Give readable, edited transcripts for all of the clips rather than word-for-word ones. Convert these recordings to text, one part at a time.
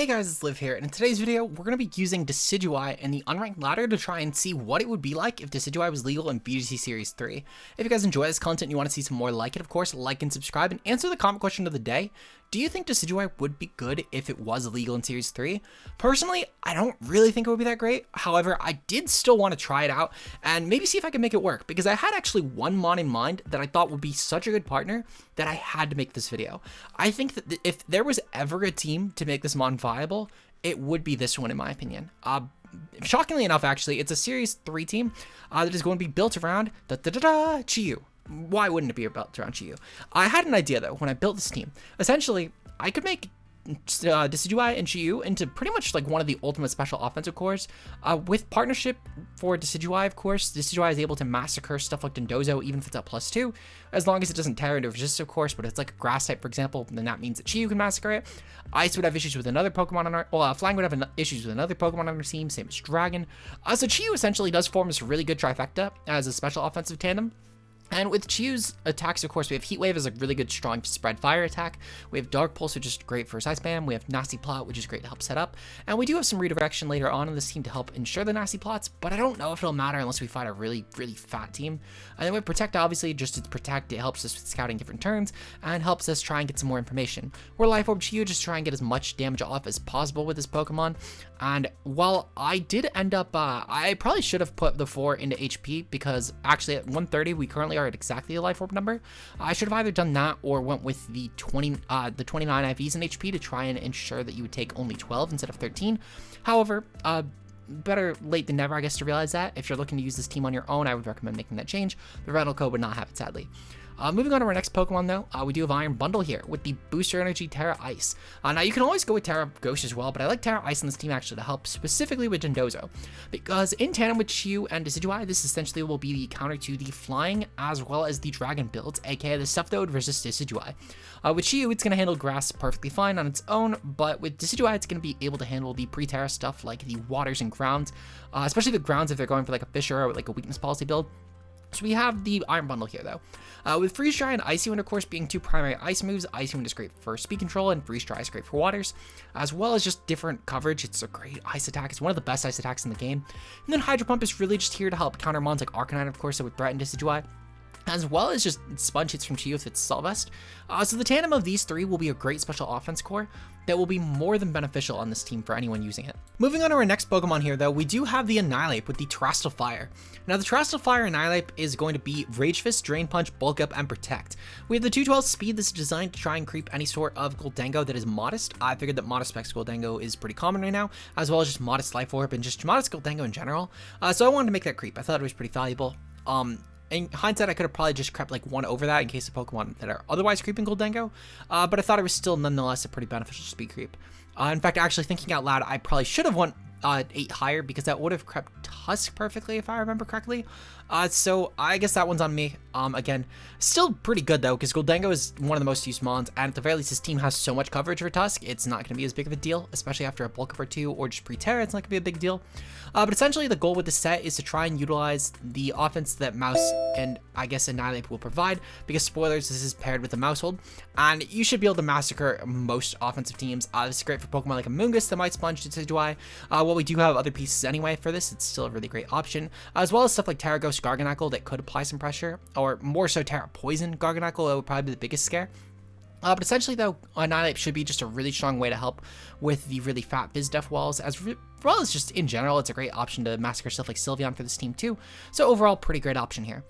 Hey guys, it's Liv here, and in today's video, we're going to be using Decidueye and the unranked ladder to try and see what it would be like if Decidueye was legal in VGC Series 3. If you guys enjoy this content and you want to see some more like it, of course, like and subscribe, and answer the comment question of the day. Do you think Decidueye would be good if it was legal in Series 3? Personally, I don't really think it would be that great. However, I did still want to try it out and maybe see if I could make it work, because I had actually one mod in mind that I thought would be such a good partner that I had to make this video. I think that if there was ever a team to make this mod viable, it would be this one in my opinion. Shockingly enough, actually, it's a Series 3 team that is going to be built around Chi-Yu. Why wouldn't it be built around Chi-Yu? I had an idea though when I built this team. Essentially, I could make Decidueye and Chi-Yu into pretty much like one of the ultimate special offensive cores. With partnership for Decidueye, of course, Decidueye is able to massacre stuff like Dondozo even if it's at +2, as long as it doesn't tear into resist, of course. But it's like a grass type, for example, then that means that Chi-Yu can massacre it. Ice would have issues with another Pokemon on our, Flying would have issues with another Pokemon on our team, same as Dragon. So Chi-Yu essentially does form this really good trifecta as a special offensive tandem. And with Chi-Yu's attacks, of course, we have Heat Wave as a really good, strong spread fire attack. We have Dark Pulse, which is great for Side Spam. We have Nasty Plot, which is great to help set up. And we do have some redirection later on in this team to help ensure the Nasty Plots, but I don't know if it'll matter unless we fight a really, really fat team. And then with Protect, obviously, just to protect, it helps us with scouting different turns and helps us try and get some more information. We're Life Orb Chi-Yu, just try and get as much damage off as possible with this Pokemon. And while I did end up, I probably should have put the 4 into HP, because actually at 130, we currently are at exactly a Life Orb number. I should have either done that or went with the 29 IVs in HP to try and ensure that you would take only 12 instead of 13. However, better late than never, I guess, to realize that. If you're looking to use this team on your own, I would recommend making that change. The rental code would not have it, sadly. Moving on to our next Pokemon though, we do have Iron Bundle here with the Booster Energy Terra Ice. Now you can always go with Terra Ghost as well, but I like Terra Ice in this team actually to help specifically with Dondozo, because in tandem with Chi-Yu and Decidueye, this essentially will be the counter to the Flying as well as the Dragon builds, aka the stuff that would resist Decidueye. With Chi-Yu, it's going to handle grass perfectly fine on its own, but with Decidueye, it's going to be able to handle the pre-Terra stuff like the waters and grounds, especially the grounds if they're going for like a Fisher or like a weakness policy build. So we have the Iron Bundle here though. With Freeze Dry and Icy Wind, of course, being two primary ice moves, Icy Wind is great for speed control and Freeze Dry is great for waters, as well as just different coverage. It's a great ice attack. It's one of the best ice attacks in the game. And then Hydro Pump is really just here to help counter mons like Arcanine, of course, that would threaten Decidueye, as well as just sponge hits from Chi-Yu if it's Solvest. So the tandem of these three will be a great special offense core that will be more than beneficial on this team for anyone using it. Moving on to our next Pokemon here though, we do have the Annihilate with the Terrestrial Fire. Now the Terrestrial Fire Annihilate is going to be Rage Fist, Drain Punch, Bulk Up, and Protect. We have the 212 speed that's designed to try and creep any sort of Goldango that is modest. I figured that modest Specs Goldango is pretty common right now, as well as just modest Life Orb and just modest Goldango in general. So I wanted to make that creep. I thought it was pretty valuable. In hindsight, I could have probably just crept like one over that in case of Pokemon that are otherwise creeping Goldango, but I thought it was still nonetheless a pretty beneficial speed creep. In fact, actually thinking out loud, I probably should have went 8 higher, because that would have crept Tusk perfectly if I remember correctly. So I guess that one's on me. Again, still pretty good though, because Goldango is one of the most used mons, and at the very least this team has so much coverage for Tusk, it's not going to be as big of a deal, especially after a bulk up or two or just pre-Terra, it's not going to be a big deal. But essentially the goal with this set is to try and utilize the offense that Mouse and I guess Annihilate will provide, because spoilers, this is paired with the Mouse Hold, and you should be able to massacre most offensive teams. This is great for Pokemon like a Mungus that might sponge to Decidueye. While we do have other pieces anyway for this, it's still a really great option, as well as stuff like Terra Ghost Garganacl that could apply some pressure, or more so Terra Poison Garganacl, that would probably be the biggest scare. But essentially though, Annihilate should be just a really strong way to help with the really fat Vizdef walls, as well as just in general, it's a great option to massacre stuff like Sylveon for this team too. So overall, pretty great option here.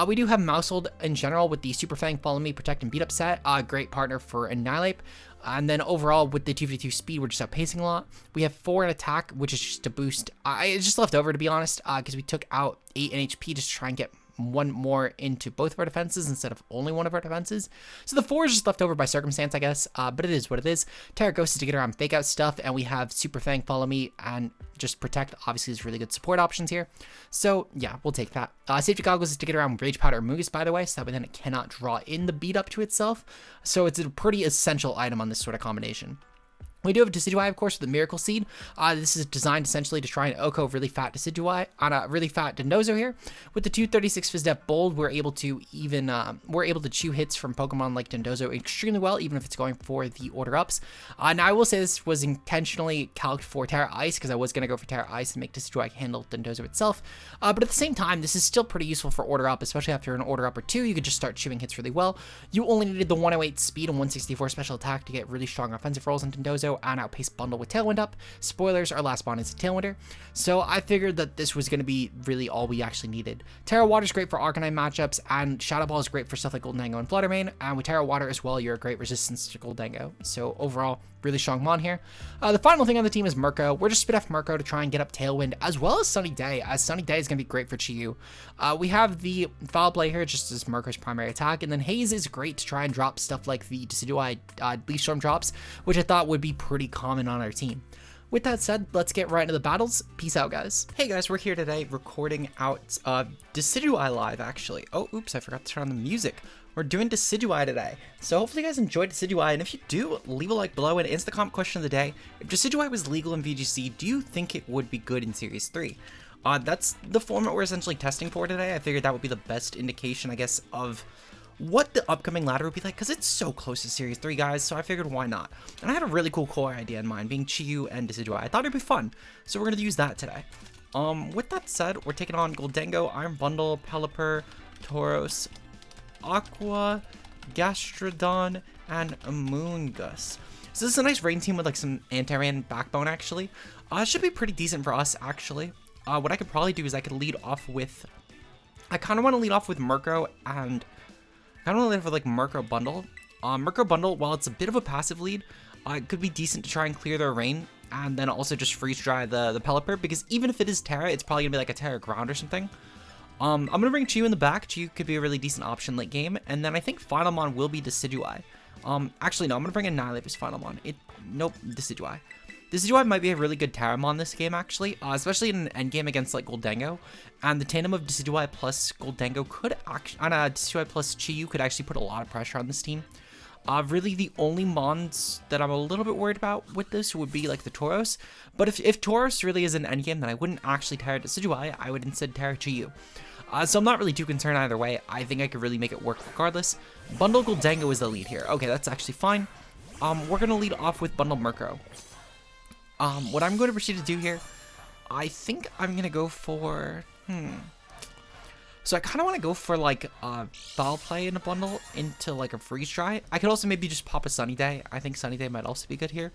We do have Mousehold in general with the Super Fang, Follow Me, Protect, and Beat Up set. Great partner for Annihilate. And then overall, with the 252 speed, we're just outpacing a lot. We have 4 in attack, which is just to boost. It's just left over, to be honest, because we took out 8 in HP just to try and get one more into both of our defenses instead of only one of our defenses. So the 4 is just left over by circumstance, I guess, but it is what it is. Terra Ghost is to get around fake out stuff, and we have Super Fang, Follow Me, and just Protect obviously is really good support options here. So yeah, we'll take that. Safety Goggles is to get around Rage Powder or Mungus, by the way, so that way then it cannot draw in the beat up to itself. So it's a pretty essential item on this sort of combination. We do have Decidueye, of course, with the Miracle Seed. This is designed essentially to try and OHKO really fat Decidueye on a really fat Dondozo here. With the 236 Fizdep Bold, we're able to chew hits from Pokemon like Dondozo extremely well, even if it's going for the order ups. Now I will say this was intentionally calced for Terra Ice because I was going to go for Terra Ice and make Decidueye handle Dondozo itself. But at the same time, this is still pretty useful for order up, especially after an order up or two. You could just start chewing hits really well. You only needed the 108 speed and 164 special attack to get really strong offensive rolls on Dondozo and outpace Bundle with Tailwind up. Spoilers, our last bond is a Tailwinder. So I figured that this was going to be really all we actually needed. Terra Water is great for Arcanine matchups, and Shadow Ball is great for stuff like Goldengo and Fluttermane. And with Terra Water as well, you're a great resistance to Goldengo. So overall, really strong mon here. The final thing on the team is Murkrow. We're just spit off Murkrow to try and get up Tailwind, as well as Sunny Day, as Sunny Day is going to be great for Chi-Yu. We have the Foul Play here, just as Murkrow's primary attack, and then Haze is great to try and drop stuff like the Decidueye Leaf Storm drops, which I thought would be pretty common on our team. With that said, let's get right into the battles. Peace out, guys. Hey guys, we're here today recording out Decidueye live, actually. Oh, oops, I forgot to turn on the music. We're doing Decidueye today. So hopefully you guys enjoyed Decidueye, and if you do, leave a like below and answer the comment question of the day. If Decidueye was legal in VGC, do you think it would be good in Series 3? That's the format we're essentially testing for today. I figured that would be the best indication, I guess, of what the upcoming ladder would be like, because it's so close to Series 3, guys, so I figured why not. And I had a really cool core idea in mind, being Chi-Yu and Decidueye. I thought it'd be fun, so we're going to use that today. With that said, we're taking on Goldengo, Iron Bundle, Pelipper, Tauros, Aqua, Gastrodon, and Amoonguss. So this is a nice rain team with like some anti-rain backbone, actually. It should be pretty decent for us, actually. What I could probably do is I could lead off with... I kind of want to lead off with Murkrow and... I don't want to lead off with like Murkrow Bundle. Murkrow Bundle, while it's a bit of a passive lead, it could be decent to try and clear their rain. And then also just freeze dry the Pelipper, because even if it is Terra, it's probably going to be like a Terra Ground or something. I'm going to bring Chi-Yu in the back. Chi-Yu could be a really decent option late game. And then I think Final Mon will be Decidueye. Actually, no, I'm going to bring Annihilate as Final Mon. Nope, Decidueye. Decidueye might be a really good Terramon this game, actually, especially in an endgame against, like, Goldengo. And the tandem of Decidueye plus Goldengo could actually, Decidueye plus Chi-Yu could actually put a lot of pressure on this team. Really, the only mons that I'm a little bit worried about with this would be, like, the Tauros. But if Tauros really is an endgame, then I wouldn't actually Terra Decidueye. I would instead Terra Chi-Yu. So I'm not really too concerned either way. I think I could really make it work regardless. Bundle Goldengo is the lead here. Okay, that's actually fine. We're going to lead off with Bundle Murkrow. What I'm going to proceed to do here, I think I'm going to go for, So I kind of want to go for, like, Foul Play in a bundle into, like, a Freeze Dry. I could also maybe just pop a Sunny Day. I think Sunny Day might also be good here.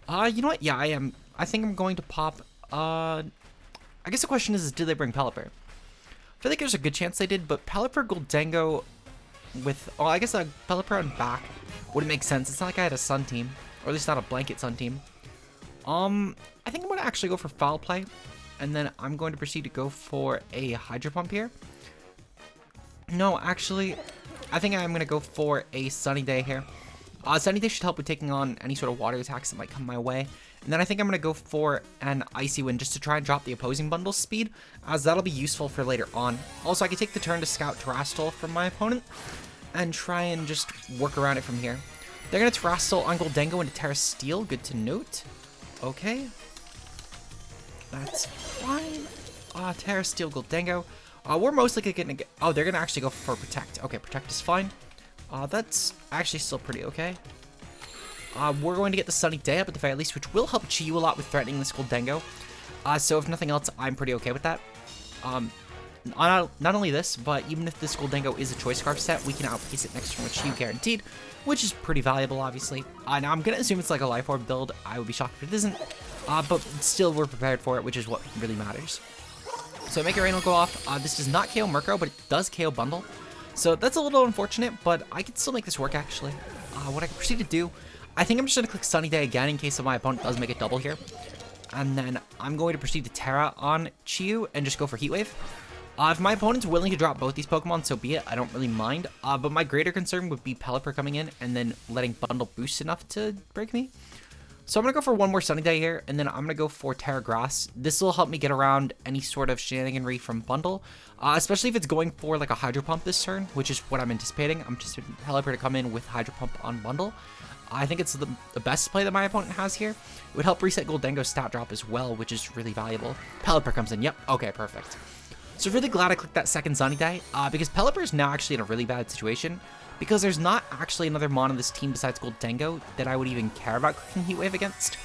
You know what? Yeah, I am. I think I'm going to pop, I guess the question is did they bring Pelipper? I feel like there's a good chance they did, but Pelipper Goldengo with, I guess a Pelipper on back wouldn't make sense. It's not like I had a Sun team, or at least not a blanket Sun team. I think I'm going to actually go for Foul Play, and then I'm going to proceed to go for a Hydro Pump here. No, actually, I think I'm going to go for a Sunny Day here. Sunny Day should help with taking on any sort of water attacks that might come my way. And then I think I'm going to go for an Icy Wind just to try and drop the opposing bundle's speed, as that'll be useful for later on. Also, I can take the turn to scout Terrastal from my opponent and try and just work around it from here. They're going to Terrastal on Goldengo into Terra Steel. Good to note. Okay. That's fine. Terra Steel Goldengo. We're most likely going to get... Oh, they're going to actually go for Protect. Okay, Protect is fine. That's actually still pretty okay. We're going to get the Sunny Day up at the very least, which will help Chi-Yu a lot with threatening this Goldengo. So if nothing else, I'm pretty okay with that. Not only this, but even if this Goldengo is a Choice Scarf set, we can outpace it next turn with Chi-Yu guaranteed, which is pretty valuable, obviously. Now I'm going to assume it's like a Life Orb build. I would be shocked if it isn't. But still, we're prepared for it, which is what really matters. So Make It Rain will go off. This does not KO Murkrow, but it does KO Bundle. So that's a little unfortunate, but I can still make this work, actually. What I can proceed to do, I think I'm just going to click Sunny Day again in case my opponent does make a double here. And then I'm going to proceed to Terra on Chi-Yu and just go for Heat Wave. If my opponent's willing to drop both these Pokemon, so be it. I don't really mind. But my greater concern would be Pelipper coming in and then letting Bundle boost enough to break me. So I'm going to go for one more Sunny Day here, and then I'm going to go for Terra Grass. This will help me get around any sort of shenaniganry from Bundle, especially if it's going for like a Hydro Pump this turn, which is what I'm anticipating. I'm anticipating Pelipper to come in with Hydro Pump on Bundle. I think it's the best play that my opponent has here. It would help reset Goldengo's stat drop as well, which is really valuable. Pelipper comes in. Yep. Okay, perfect. So really glad I clicked that second Sunny Day, because Pelipper is now actually in a really bad situation, because there's not actually another Mon on this team besides Goldengo that I would even care about clicking Heat Wave against.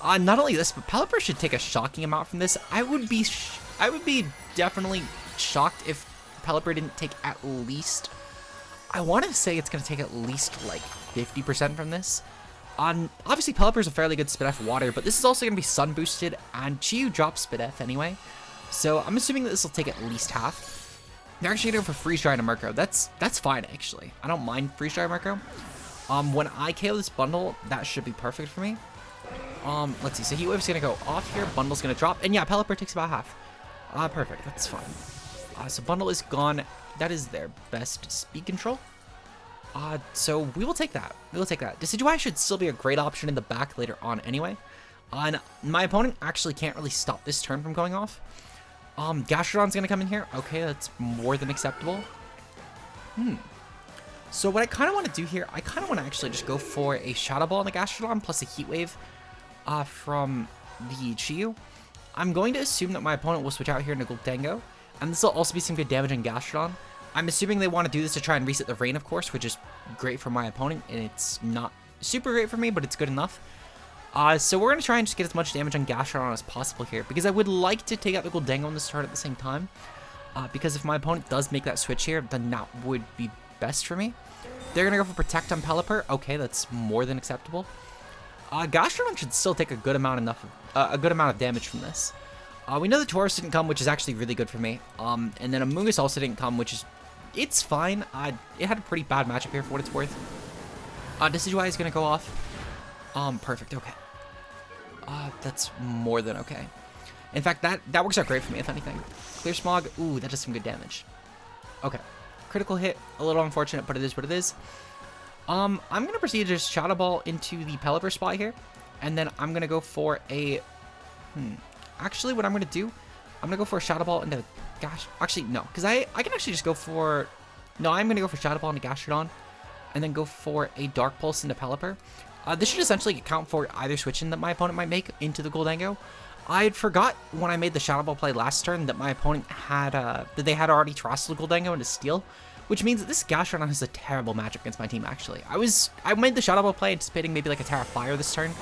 Not only this, but Pelipper should take a shocking amount from this. I would be definitely shocked if Pelipper didn't take at least, I want to say it's going to take at least like 50% from this. Obviously Pelipper is a fairly good Spidef water, but this is also going to be Sun boosted, and Chi-Yu drops Spidef anyway. So I'm assuming that this will take at least half. They're actually going to go for Freeze Dry and a Murkrow. That's fine, actually. I don't mind Freeze Dry and Murkrow. When I KO this bundle, that should be perfect for me. Let's see. So Heat Wave's going to go off here. Bundle's going to drop. And yeah, Pelipper takes about half. Perfect. That's fine. So bundle is gone. That is their best speed control. So we will take that. We will take that. Decidueye should still be a great option in the back later on anyway. And my opponent actually can't really stop this turn from going off. Gastrodon's gonna come in here. Okay, that's more than acceptable. So what I kind of want to do here, I kind of want to actually just go for a Shadow Ball on the Gastrodon plus a Heat Wave from the Chi-Yu. I'm going to assume that my opponent will switch out here into Goldengo, and this will also be some good damage on Gastrodon. I'm assuming they want to do this to try and reset the Rain, of course, which is great for my opponent, and it's not super great for me, but it's good enough. So we're going to try and just get as much damage on Gastrodon as possible here, because I would like to take out the Goldengo on the start at the same time. Because if my opponent does make that switch here, then that would be best for me. They're going to go for Protect on Pelipper. Okay, that's more than acceptable. Gastrodon should still take a good amount of damage from this. We know the Tauros didn't come, which is actually really good for me. And then Amoonguss also didn't come, which is... It's fine. It had a pretty bad matchup here for what it's worth. Decidueye is going to go off. Perfect. Okay. That's more than okay. In fact, that works out great for me, if anything. Clear Smog. Ooh, that does some good damage. Okay. Critical hit. A little unfortunate, but it is what it is. I'm going to proceed to just Shadow Ball into the Pelipper spot here. And then I'm going to go for a... Actually, what I'm going to do, I'm going to go for a Shadow Ball into... Gosh, actually, no. Because I can actually just go for... No, I'm going to go for Shadow Ball into Gastrodon. And then go for a Dark Pulse into Pelipper. This should essentially account for either switch-in that my opponent might make into the Goldengo. I had forgot when I made the Shadow Ball play last turn that my opponent had, that they had already Terrestrial Goldengo into Steel, which means that this Gastrodon has a terrible matchup against my team, actually. I made the Shadow Ball play anticipating maybe like a Terra Fire this turn,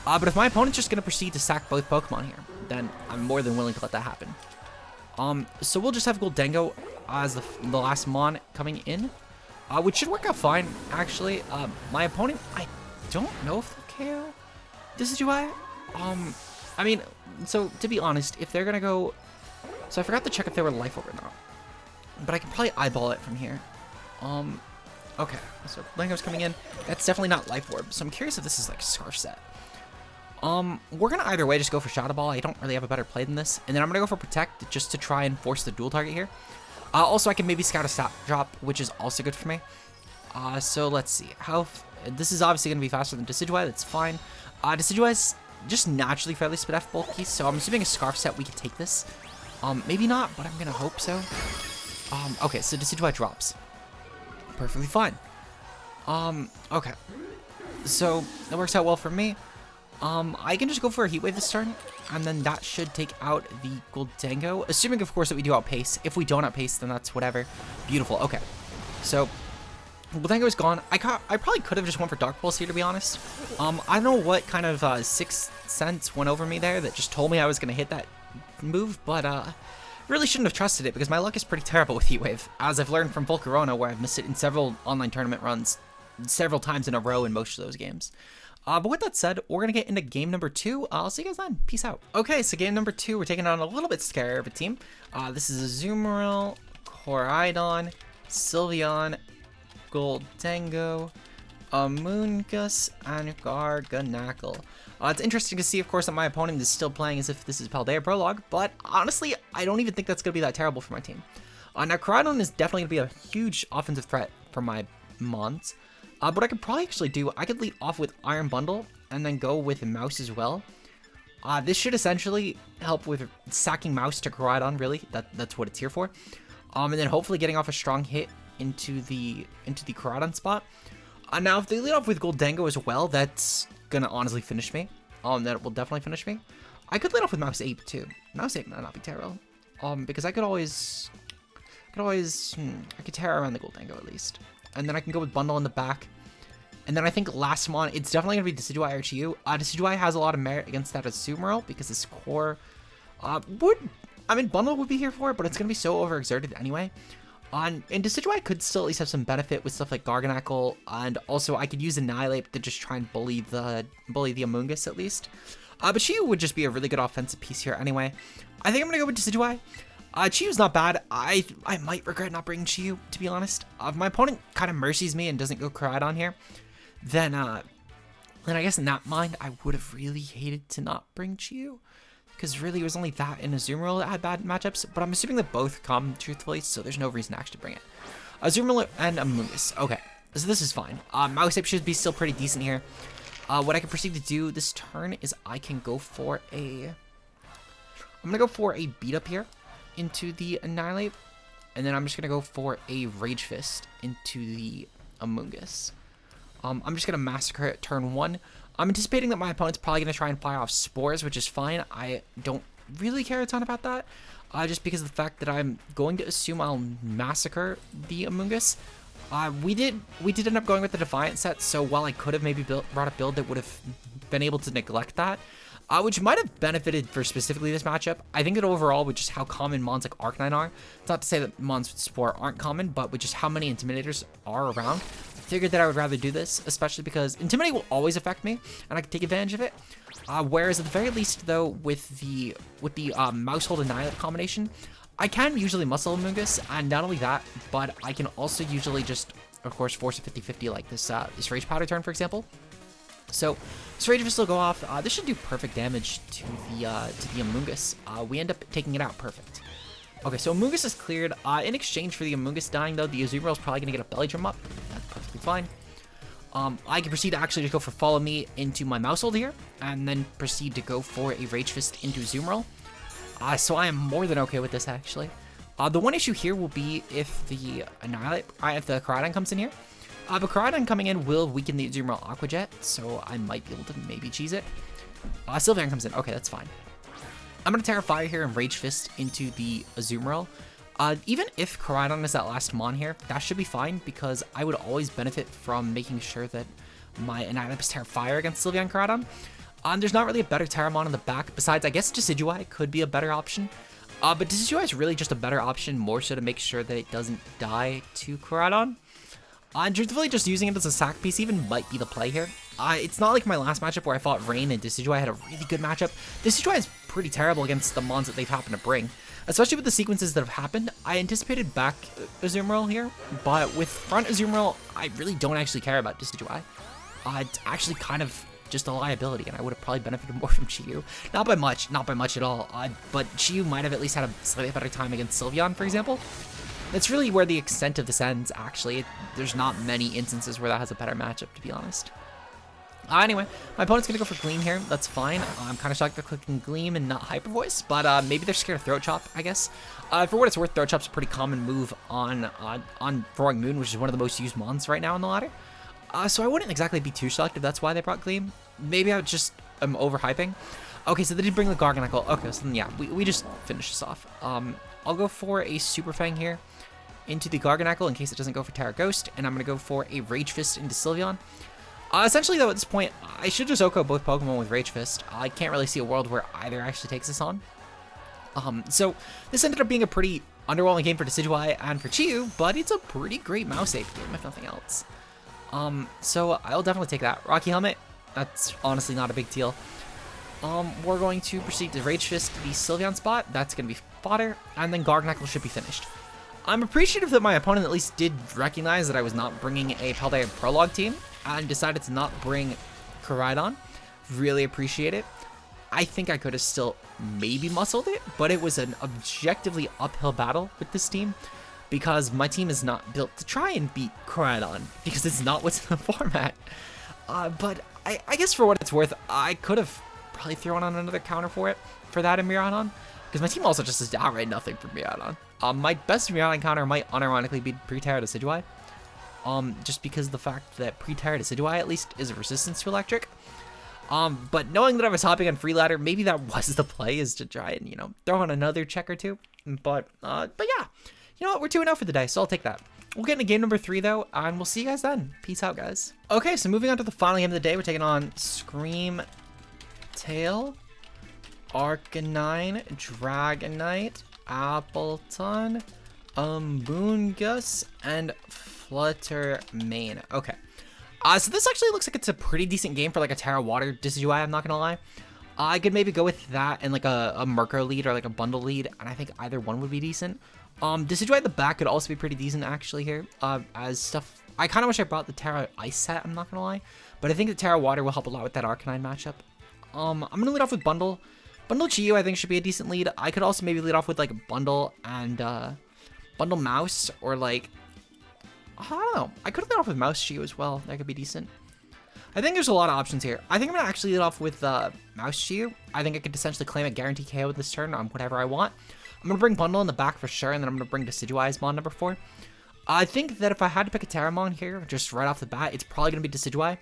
but if my opponent's just going to proceed to sack both Pokemon here, then I'm more than willing to let that happen. So we'll just have Goldengo as the last Mon coming in, which should work out fine, actually. My opponent, I don't know if they'll KO Decidueye. I mean, so to be honest, if they're gonna go, so I forgot to check if they were Life Orb or not, but I can probably eyeball it from here. Okay, so Goldengo's coming in. That's definitely not Life Orb, so I'm curious if this is like Scarf Set. We're gonna either way just go for Shadow Ball. I don't really have a better play than this, and then I'm gonna go for Protect just to try and force the dual target here. Also, I can maybe Scout a Stat Drop, which is also good for me. So let's see how. This is obviously going to be faster than Decidueye. That's fine. Decidueye's just naturally fairly Spidef bulky, so I'm assuming a Scarf Set we could take this. Maybe not, but I'm going to hope so. Okay, so Decidueye drops. Perfectly fine. Okay. So that works out well for me. I can just go for a Heat Wave this turn, and then that should take out the Goldengo, assuming, of course, that we do outpace. If we don't outpace, then that's whatever. Beautiful. Okay. So Goldengo is gone. I probably could have just went for Dark Pulse here, to be honest. I don't know what kind of sixth sense went over me there that just told me I was going to hit that move, but really shouldn't have trusted it because my luck is pretty terrible with Heat Wave, as I've learned from Volcarona, where I've missed it in several online tournament runs several times in a row in most of those games. But with that said, we're going to get into game number 2. I'll see you guys then. Peace out. Okay, so game number 2, we're taking on a little bit scarier of a team. This is a Azumarill, Koraidon, Sylveon, Goldengo, Amoonguss, and Garganacl. It's interesting to see, of course, that my opponent is still playing as if this is Paldea Prologue, but honestly, I don't even think that's going to be that terrible for my team. Now, Koraidon is definitely going to be a huge offensive threat for my Mons. What I could probably actually do, I could lead off with Iron Bundle and then go with Mouse as well. This should essentially help with sacking Mouse to Koraidon, really. That's what it's here for. And then hopefully getting off a strong hit into the Koraidon spot. Now, if they lead off with Goldango as well, that's gonna honestly finish me. That will definitely finish me. I could lead off with Mouse Ape too. Mouse Ape might not be terrible. Because I could tear around the Goldango at least. And then I can go with Bundle in the back. And then I think last mon, it's definitely going to be Decidueye or Chi-Yu. Decidueye has a lot of merit against that Azumarill because his core Bundle would be here for it, but it's going to be so overexerted anyway. And Decidueye could still at least have some benefit with stuff like Garganacl, and also I could use Annihilate to just try and bully the Amoonguss at least. But Chi-Yu would just be a really good offensive piece here anyway. I think I'm going to go with Decidueye. Chi-Yu's not bad. I might regret not bringing Chi-Yu, to be honest. If my opponent kind of mercies me and doesn't go Koraidon here, then I guess in that mind, I would have really hated to not bring Chi-Yu. Because really, it was only that and Azumarill that had bad matchups. But I'm assuming that both come, truthfully, so there's no reason to actually bring it. Azumarill and Amoonguss. Okay, so this is fine. Mouse Ape should be still pretty decent here. What I can proceed to do this turn is I can go for a... I'm going to go for a beat up here into the Annihilate. And then I'm just going to go for a Rage Fist into the Amoonguss. I'm just going to Massacre at turn 1. I'm anticipating that my opponent's probably going to try and fire off Spores, which is fine. I don't really care a ton about that. Just because of the fact that I'm going to assume I'll Massacre the Amoonguss. We did end up going with the Defiant set, so while I could have maybe brought a build that would have been able to neglect that, which might have benefited for specifically this matchup, I think that overall, with just how common mons like Arcanine are, it's not to say that mons with Spore aren't common, but with just how many Intimidators are around, I figured that I would rather do this, especially because Intimidate will always affect me, and I can take advantage of it. Whereas at the very least, though, with the Mousehold Annihilate combination, I can usually muscle Amoonguss, and not only that, but I can also usually just, of course, force a 50-50 like this Rage Powder turn, for example. So this Rage Fist will go off. This should do perfect damage to the Amoonguss. We end up taking it out perfect. Okay, so Amoonguss is cleared. In exchange for the Amoonguss dying, though, the Azumarill is probably going to get a Belly Drum up. That's perfectly fine. I can proceed to actually just go for Follow Me into my Mousehold here, and then proceed to go for a Rage Fist into Azumarill. So I am more than okay with this, actually. The one issue here will be if the Koraidon comes in here. But Koraidon coming in will weaken the Azumarill Aqua Jet, so I might be able to maybe cheese it. Sylveon comes in. Okay, that's fine. I'm going to Terra Fire here and Rage Fist into the Azumarill. Even if Koraidon is that last mon here, that should be fine, because I would always benefit from making sure that my Annihilate is Terra Fire against Sylveon Koraidon. There's not really a better Terramon in the back, besides I guess Decidueye could be a better option. But Decidueye is really just a better option, more so to make sure that it doesn't die to Koraidon. And truthfully, just using it as a sack piece even might be the play here. It's not like my last matchup where I fought Rain and Decidueye had a really good matchup. Decidueye is pretty terrible against the mons that they've happened to bring. Especially with the sequences that have happened. I anticipated back Azumarill here, but with front Azumarill, I really don't actually care about Decidueye. It's actually kind of just a liability, and I would have probably benefited more from Chi-Yu. Not by much at all, but Chi-Yu might have at least had a slightly better time against Sylveon, for example. That's really where the extent of this ends, actually. There's not many instances where that has a better matchup, to be honest. Anyway, my opponent's going to go for Gleam here. That's fine. I'm kind of shocked they're clicking Gleam and not Hyper Voice, but maybe they're scared of Throat Chop, I guess. For what it's worth, Throat Chop's a pretty common move on Roaring Moon, which is one of the most used mons right now on the ladder. So I wouldn't exactly be too shocked if that's why they brought Gleam. Maybe I just am overhyping. Okay, so they did bring the Garganacl. Okay, so then yeah, we just finish this off. I'll go for a Super Fang here into the Garganacl in case it doesn't go for Terra Ghost, and I'm going to go for a Rage Fist into Sylveon. Essentially, though, at this point, I should just OHKO both Pokemon with Rage Fist. I can't really see a world where either actually takes this on. So this ended up being a pretty underwhelming game for Decidueye and for Chi-Yu, but it's a pretty great Mouse Ape game, if nothing else. So I'll definitely take that. Rocky Helmet, that's honestly not a big deal. We're going to proceed to Rage Fist the Sylveon spot. That's going to be fodder, and then Garganacl should be finished. I'm appreciative that my opponent at least did recognize that I was not bringing a Paldea Prologue team and decided to not bring Koraidon. Really appreciate it. I think I could have still maybe muscled it, but it was an objectively uphill battle with this team because my team is not built to try and beat Koraidon because it's not what's in the format. But I guess for what it's worth, I could have probably thrown on another counter for that in Miraidon, because my team also just is outright nothing for Miraidon. My best Miraidon counter might unironically be pre-Terra Decidueye. just because of the fact that pre-Terra Decidueye at least is a resistance to electric. But knowing that I was hopping on free ladder, maybe that was the play, is to try and, you know, throw on another check or two. But yeah, you know what, we're 2-0 for the day, so I'll take that. We'll get into game number 3 though, and we'll see you guys then. Peace out, guys. Okay, so moving on to the final game of the day, we're taking on Scream Tail, Arcanine, Dragonite, Appleton, Umbungus, and Fluttermane. Okay. So this actually looks like it's a pretty decent game for like a Terra Water Decidueye, I'm not gonna lie. I could maybe go with that and like a Murkrow lead or like a Bundle lead, and I think either one would be decent. Decidueye at the back could also be pretty decent actually here, as stuff. I kind of wish I brought the Terra Ice set, I'm not gonna lie, but I think the Terra Water will help a lot with that Arcanine matchup. I'm gonna lead off with Bundle. Bundle Chi-Yu I think should be a decent lead. I could also maybe lead off with like a Bundle and Bundle Mouse, or like, I don't know. I could lead off with Mouse Chi-Yu as well. That could be decent. I think there's a lot of options here. I think I'm gonna actually lead off with Mouse Chi-Yu. I think I could essentially claim a guarantee KO this turn on whatever I want. I'm gonna bring Bundle in the back for sure, and then I'm gonna bring Decidueye as Mon number 4. I think that if I had to pick a Terramon here, just right off the bat, it's probably gonna be Decidueye,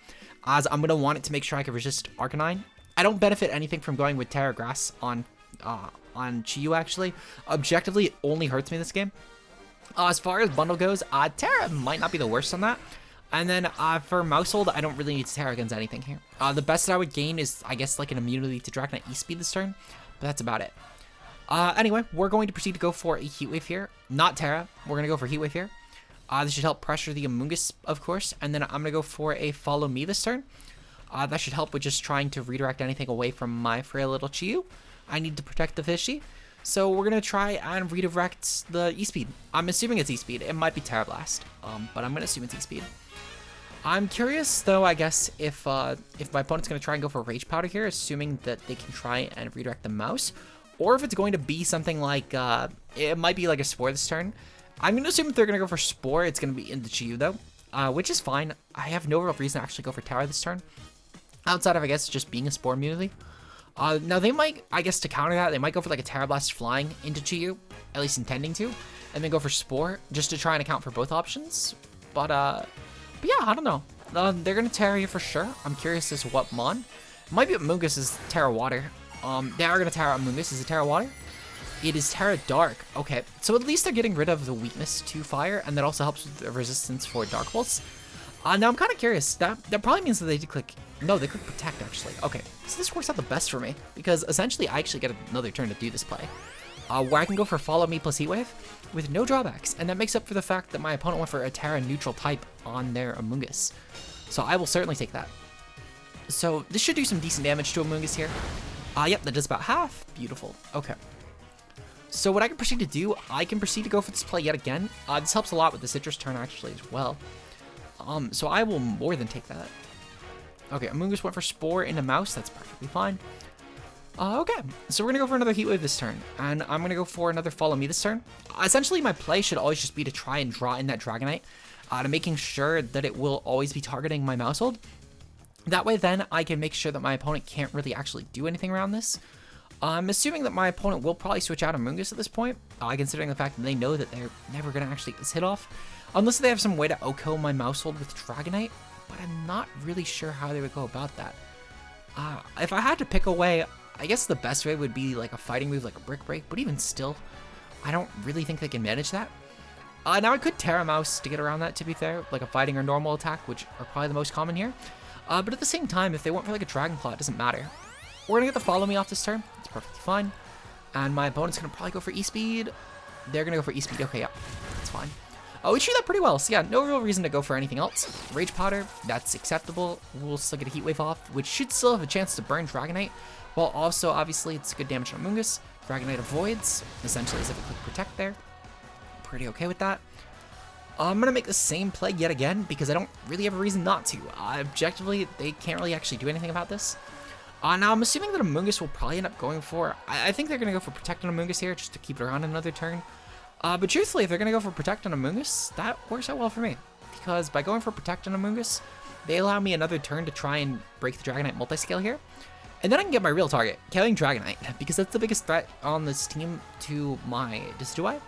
as I'm gonna want it to make sure I can resist Arcanine. I don't benefit anything from going with Terra Grass on Chi-Yu actually. Objectively, it only hurts me this game. As far as Bundle goes, Terra might not be the worst on that. And then for Mousehold, I don't really need to Terra against anything here. The best that I would gain is, I guess, like an immunity to Dragonite E-Speed this turn, but that's about it. Anyway, we're going to proceed to go for a Heat Wave here. Not Terra, we're going to go for Heat Wave here. This should help pressure the Amoonguss, of course, and then I'm going to go for a Follow Me this turn. That should help with just trying to redirect anything away from my frail little Chi-Yu. I need to protect the fishy. So we're going to try and redirect the E-Speed. I'm assuming it's E-Speed. It might be Terra Blast, but I'm going to assume it's E-Speed. I'm curious, though, I guess, if my opponent's going to try and go for Rage Powder here, assuming that they can try and redirect the Mouse, or if it's going to be something like, it might be like a Spore this turn. I'm going to assume if they're going to go for Spore, it's going to be into Chi-Yu, though, which is fine. I have no real reason to actually go for Terra this turn, outside of, I guess, just being a Spore immunity. Now, they might, I guess, to counter that, they might go for like a Terra Blast flying into Chi-Yu, at least intending to, and then go for Spore, just to try and account for both options. But yeah, I don't know. They're going to Terra here for sure. I'm curious as to what Mon. It might be Amoonguss is Terra Water. They are going to Terra Amoonguss. Is it Terra Water? It is Terra Dark. Okay, so at least they're getting rid of the weakness to fire, and that also helps with the resistance for Dark Pulse. Now, I'm kind of curious. That probably means that they did click... No, they click Protect, actually. Okay, so this works out the best for me, because essentially I actually get another turn to do this play, where I can go for Follow Me plus Heat Wave with no drawbacks, and that makes up for the fact that my opponent went for a Terra neutral type on their Amoonguss. So I will certainly take that. So this should do some decent damage to Amoonguss here. Yep, that does about half. Beautiful. Okay. So what I can proceed to do, I can proceed to go for this play yet again. This helps a lot with the Citrus turn actually as well. So I will more than take that. Okay, Amoonguss went for Spore into Mouse. That's perfectly fine. Okay, so we're going to go for another Heat Wave this turn, and I'm going to go for another Follow Me this turn. Essentially, my play should always just be to try and draw in that Dragonite, to making sure that it will always be targeting my Mousehold. That way, then, I can make sure that my opponent can't really actually do anything around this. I'm assuming that my opponent will probably switch out Amoonguss at this point, considering the fact that they know that they're never going to actually get this hit off, unless they have some way to OHKO my Mousehold with Dragonite, but I'm not really sure how they would go about that. If I had to pick a way, I guess the best way would be like a fighting move like a Brick Break, but even still, I don't really think they can manage that. Now I could Terra Mouse to get around that, to be fair, like a fighting or normal attack, which are probably the most common here. But at the same time, if they went for like a Dragon Claw, it doesn't matter. We're going to get the Follow Me off this turn. It's perfectly fine. And my opponent's going to probably go for E-Speed. They're going to go for E-Speed. Okay, yeah, that's fine. We treat that pretty well. So yeah, no real reason to go for anything else. Rage Powder, that's acceptable. We'll still get a Heat Wave off, which should still have a chance to burn Dragonite. While also, obviously, it's good damage on Amoonguss. Dragonite avoids, essentially as if it click Protect there. Pretty okay with that. I'm going to make the same play yet again, because I don't really have a reason not to. Objectively, they can't really actually do anything about this. Now, I'm assuming that Amoonguss will probably end up going for... I think they're going to go for Protect on Amoonguss here, just to keep it around another turn. But truthfully, if they're going to go for Protect on Amoonguss, that works out well for me. Because by going for Protect on Amoonguss, they allow me another turn to try and break the Dragonite multiscale here. And then I can get my real target, killing Dragonite, because that's the biggest threat on this team to my Decidueye.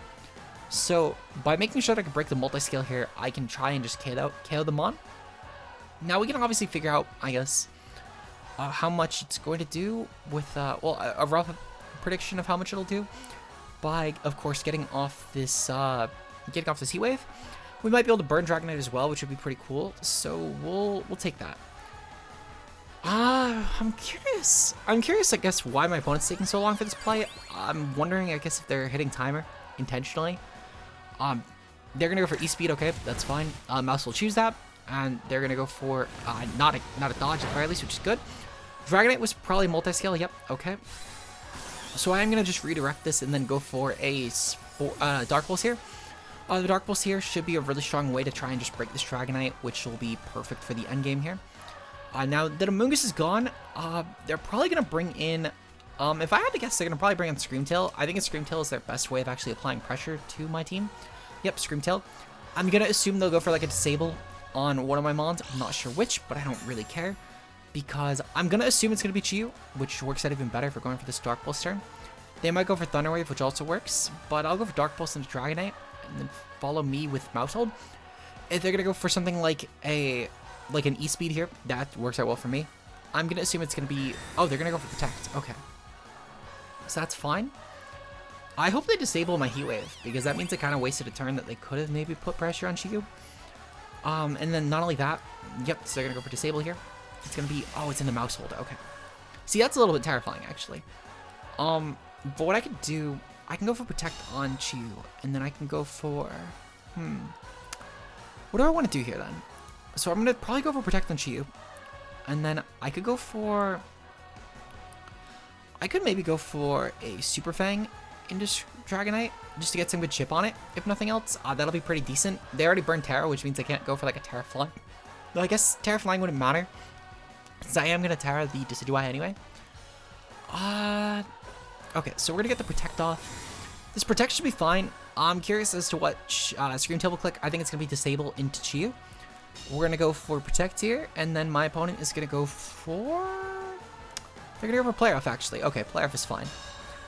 So by making sure that I can break the multi-scale here, I can try and just KO them on. Now we can obviously figure out, I guess, how much it's going to do with, well, a rough prediction of how much it'll do by, of course, getting off this Heat Wave. We might be able to burn Dragonite as well, which would be pretty cool. So we'll take that. I'm curious. I guess, why my opponent's taking so long for this play. I'm wondering, I guess, if they're hitting timer intentionally. They're gonna go for E-Speed. Okay, that's fine. Mouse will choose that, and they're gonna go for not a dodge at the very least, which is good. Dragonite was probably multi-scale. Yep. Okay. So I'm gonna just redirect this and then go for a Dark Pulse here. The Dark Pulse here should be a really strong way to try and just break this Dragonite, which will be perfect for the end game here. Now that Amoonguss is gone, they're probably going to bring in, if I had to guess, they're going to probably bring in Screamtail. I think Screamtail is their best way of actually applying pressure to my team. Yep, Screamtail. I'm going to assume they'll go for like a Disable on one of my Mons. I'm not sure which, but I don't really care, because I'm going to assume it's going to be Chi-Yu, which works out even better if we're going for this Dark Pulse turn. They might go for Thunder Wave, which also works, but I'll go for Dark Pulse into Dragonite, and then follow me with Mouse Hold. If they're going to go for something like an E-Speed here, that works out well for me. I'm going to assume it's going to be... Oh, they're going to go for Protect. Okay. So that's fine. I hope they disable my Heat Wave, because that means they kind of wasted a turn that they could have maybe put pressure on Chi-Yu. And then not only that, yep, so they're going to go for Disable here. It's going to be... Oh, it's in the Mouse Hold. Okay. See, that's a little bit terrifying, actually. But what I could do... I can go for Protect on Chi-Yu, and then I can go for... What do I want to do here, then? So I'm going to probably go for Protect on Chi-Yu. And then I could go for... I could maybe go for a Super Fang into Dragonite, just to get some good chip on it, if nothing else. That'll be pretty decent. They already burned Terra, which means I can't go for like a Terra Flying. Though I guess Terra Flying wouldn't matter, since I am going to Terra the Decidueye anyway. Okay, so we're going to get the Protect off. This Protect should be fine. I'm curious as to what Screamtail will click. I think it's going to be Disable into Chi-Yu. We're going to go for Protect here, and then my opponent is going to go for... They're going to go for Play Off, actually. Okay, Play Off is fine.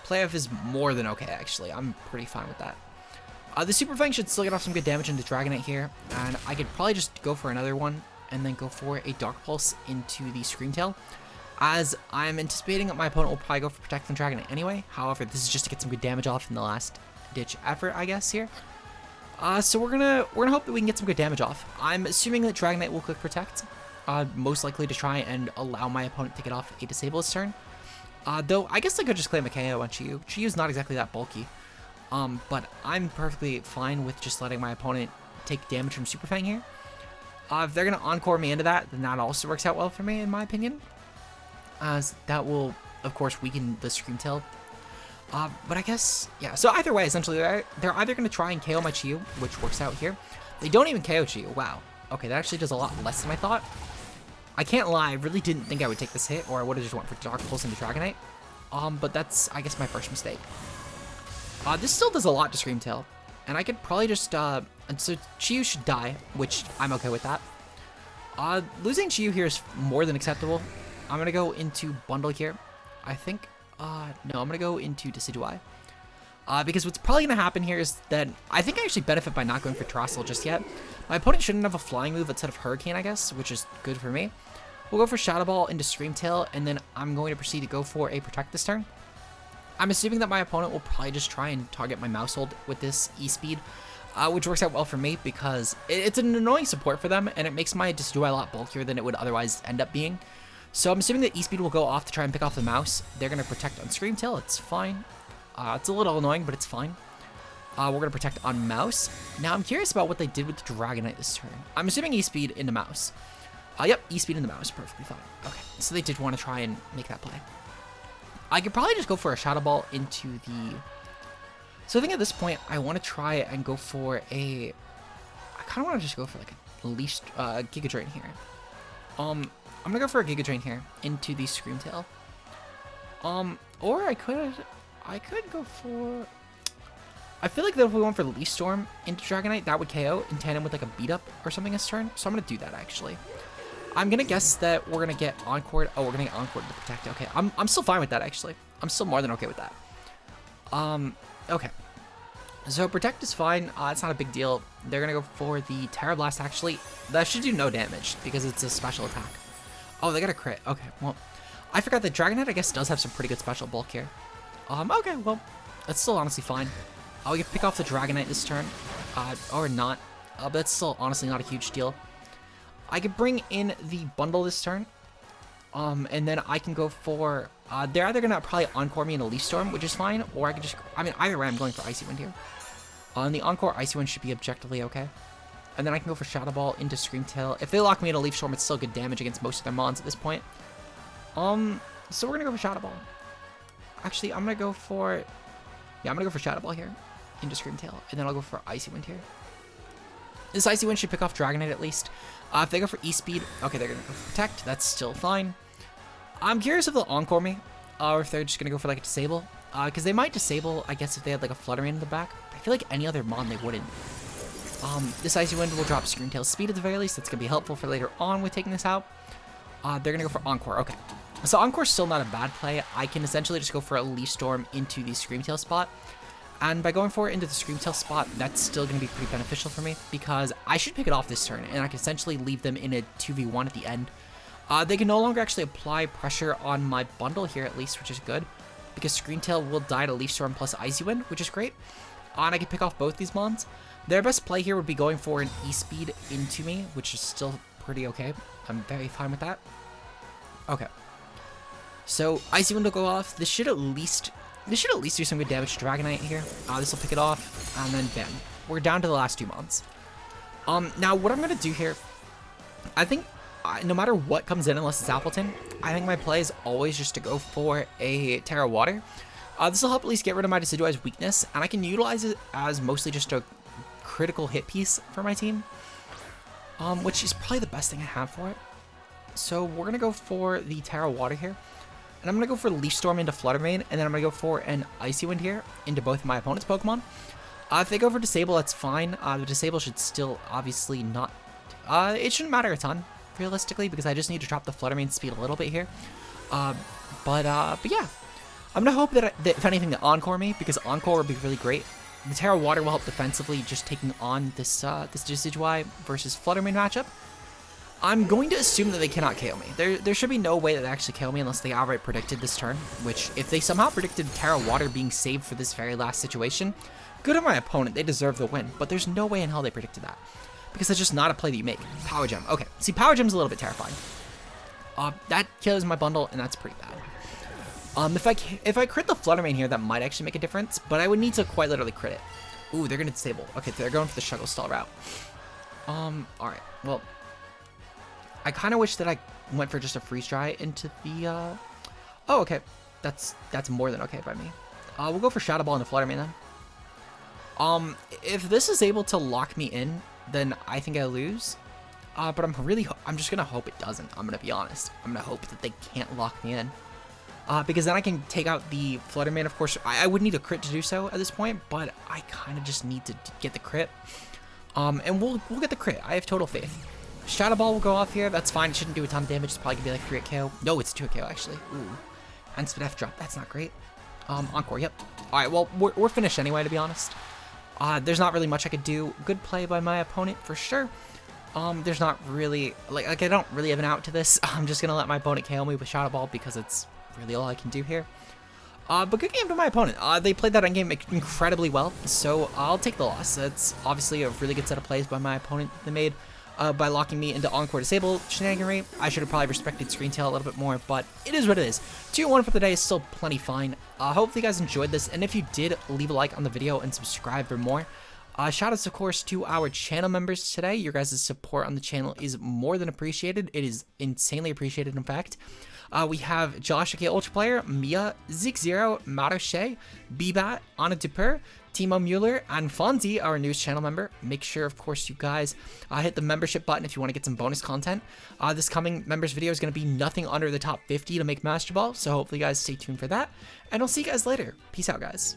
Play Off is more than okay, actually. I'm pretty fine with that. The Super Fang should still get off some good damage into Dragonite here, and I could probably just go for another one, and then go for a Dark Pulse into the Screamtail, as I'm anticipating that my opponent will probably go for Protect on Dragonite anyway. However, this is just to get some good damage off in the last ditch effort, I guess, here. So we're gonna hope that we can get some good damage off. I'm assuming that Dragonite will click Protect, most likely to try and allow my opponent to get off a Disable this turn. Though I guess I could just claim a KO on Chi-Yu. Chi-Yu's not exactly that bulky, but I'm perfectly fine with just letting my opponent take damage from Super Fang here. If they're gonna Encore me into that, then that also works out well for me, in my opinion, as that will, of course, weaken the Screamtail. But I guess, yeah, so either way, essentially, they're either going to try and KO my Chi-Yu, which works out here. They don't even KO Chi-Yu. Wow. Okay, that actually does a lot less than I thought. I can't lie, I really didn't think I would take this hit, or I would have just went for Dark Pulse into Dragonite. But that's, I guess, my first mistake. This still does a lot to Screamtail, and I could probably just, so Chi-Yu should die, which I'm okay with that. Losing Chi-Yu here is more than acceptable. I'm going to go into Bundle here, I think. No, I'm going to go into Decidueye. Because what's probably going to happen here is that I think I actually benefit by not going for Terrestrial just yet. My opponent shouldn't have a Flying move instead of Hurricane, I guess, which is good for me. We'll go for Shadow Ball into Screamtail, and then I'm going to proceed to go for a Protect this turn. I'm assuming that my opponent will probably just try and target my Mouse Hold with this E-Speed, which works out well for me because it's an annoying support for them, and it makes my Decidueye a lot bulkier than it would otherwise end up being. So I'm assuming that E-Speed will go off to try and pick off the mouse. They're going to Protect on Screamtail. It's fine. It's a little annoying, but it's fine. We're going to Protect on Mouse. Now, I'm curious about what they did with the Dragonite this turn. I'm assuming E-Speed into Mouse. Yep, E-Speed into Mouse. Perfectly fine. Okay, so they did want to try and make that play. I could probably just go for a Shadow Ball into the... So I think at this point, I want to try and go for a... I kind of want to just go for like a least Giga Drain here. I'm gonna go for a Giga Drain here into the Screamtail. Or I could go for... I feel like that if we went for Leaf Storm into Dragonite, that would KO in tandem with like a Beat Up or something this turn. So I'm gonna do that actually. I'm gonna guess that we're gonna get Encored. Oh, we're gonna get Encored to Protect. Okay, I'm still fine with that actually. I'm still more than okay with that. Okay. So Protect is fine. It's not a big deal. They're going to go for the Terra Blast, actually. That should do no damage because it's a special attack. Oh, they got a crit. Okay, well, I forgot that Dragonite, I guess, does have some pretty good special bulk here. Okay, well, that's still honestly fine. We can pick off the Dragonite this turn, or not. But that's still honestly not a huge deal. I could bring in the bundle this turn. And then I can go for, they're either going to probably Encore me in a Leaf Storm, which is fine, or I could just, I mean, either way, I'm going for Icy Wind here. On the Encore, Icy Wind should be objectively okay. And then I can go for Shadow Ball into Screamtail. If they lock me in a Leaf Storm, it's still good damage against most of their mons at this point. So we're going to go for Shadow Ball. Actually, I'm going to go for, yeah, I'm going to go for Shadow Ball here into Screamtail, and then I'll go for Icy Wind here. This Icy Wind should pick off Dragonite at least. If they go for E-Speed, okay, they're going to go for Protect. That's still fine. I'm curious if they'll Encore me, or if they're just going to go for, like, a Disable. Because they might Disable, I guess, if they had, like, a Fluttermane in the back. I feel like any other Mon they wouldn't. This Icy Wind will drop Screamtail's speed at the very least. That's going to be helpful for later on with taking this out. They're going to go for Encore. Okay. So Encore's still not a bad play. I can essentially just go for a Leaf Storm into the Screamtail spot. And by going for it into the Screamtail spot, that's still going to be pretty beneficial for me because I should pick it off this turn, and I can essentially leave them in a 2v1 at the end. They can no longer actually apply pressure on my bundle here at least, which is good, because Screamtail will die to Leaf Storm plus Icy Wind, which is great. And I can pick off both these mons. Their best play here would be going for an E-Speed into me, which is still pretty okay. I'm very fine with that. Okay. So Icy Wind will go off. This should at least do some good damage to Dragonite here. This will pick it off, and then bam. We're down to the last two mons. Now what I'm going to do here, I think no matter what comes in, unless it's Appleton, I think my play is always just to go for a Terra Water. This will help at least get rid of my Decidueye's weakness, and I can utilize it as mostly just a critical hit piece for my team, which is probably the best thing I have for it. So we're going to go for the Terra Water here. And I'm going to go for Leaf Storm into Fluttermane, and then I'm going to go for an Icy Wind here into both of my opponent's Pokemon. If they go for Disable, that's fine. The Disable should still obviously not... it shouldn't matter a ton, realistically, because I just need to drop the Fluttermane speed a little bit here. But yeah. I'm going to hope that, if anything, they Encore me, because Encore would be really great. The Terra Water will help defensively, just taking on this Decidueye versus Fluttermane matchup. I'm going to assume that they cannot KO me. There should be no way that they actually KO me unless they outright predicted this turn, which if they somehow predicted Terra Water being saved for this very last situation, good on my opponent, they deserve the win, but there's no way in hell they predicted that. Because that's just not a play that you make. Power Gem. Okay, see, Power Gem's a little bit terrifying. That kills my bundle, and that's pretty bad. If I crit the Fluttermane here, that might actually make a difference, but I would need to quite literally crit it. Ooh, they're going to Disable. Okay, they're going for the Shuttle Stall route. Alright, well... I kind of wish that I went for just a Freeze Dry into the, Oh, okay. That's more than okay by me. We'll go for Shadow Ball into Fluttermane then. If this is able to lock me in, then I think I lose. But I'm just gonna hope it doesn't. I'm gonna be honest. I'm gonna hope that they can't lock me in. Because then I can take out the Fluttermane, of course. I would need a crit to do so at this point, but I kind of just need to get the crit. And we'll get the crit. I have total faith. Shadow Ball will go off here. That's fine. It shouldn't do a ton of damage. It's probably going to be like 3 KO. No, it's 2 KO, actually. Ooh. And Spit F drop. That's not great. Encore, yep. Alright, well, we're finished anyway, to be honest. There's not really much I could do. Good play by my opponent, for sure. There's not really... Like I don't really have an out to this. I'm just going to let my opponent KO me with Shadow Ball because it's really all I can do here. But good game to my opponent. They played that endgame incredibly well, so I'll take the loss. That's obviously a really good set of plays by my opponent they made. By locking me into Encore Disable shenaniganry. I should have probably respected Screamtail a little bit more, but it is what it is. 2-1 for the day is still plenty fine. Hopefully you guys enjoyed this, and if you did, leave a like on the video and subscribe for more. Shoutouts, of course, to our channel members today. Your guys' support on the channel is more than appreciated. It is insanely appreciated, in fact. We have Josh, aka Ultra Player, Mia, Zeke0, Marochet, Bibat, Anna Duper, Timo Mueller, and Fonzie, our newest channel member. Make sure, of course, you guys hit the membership button if you want to get some bonus content. This coming members video is going to be nothing under the top 50 to make Master Ball, so hopefully you guys stay tuned for that. And I'll see you guys later. Peace out, guys.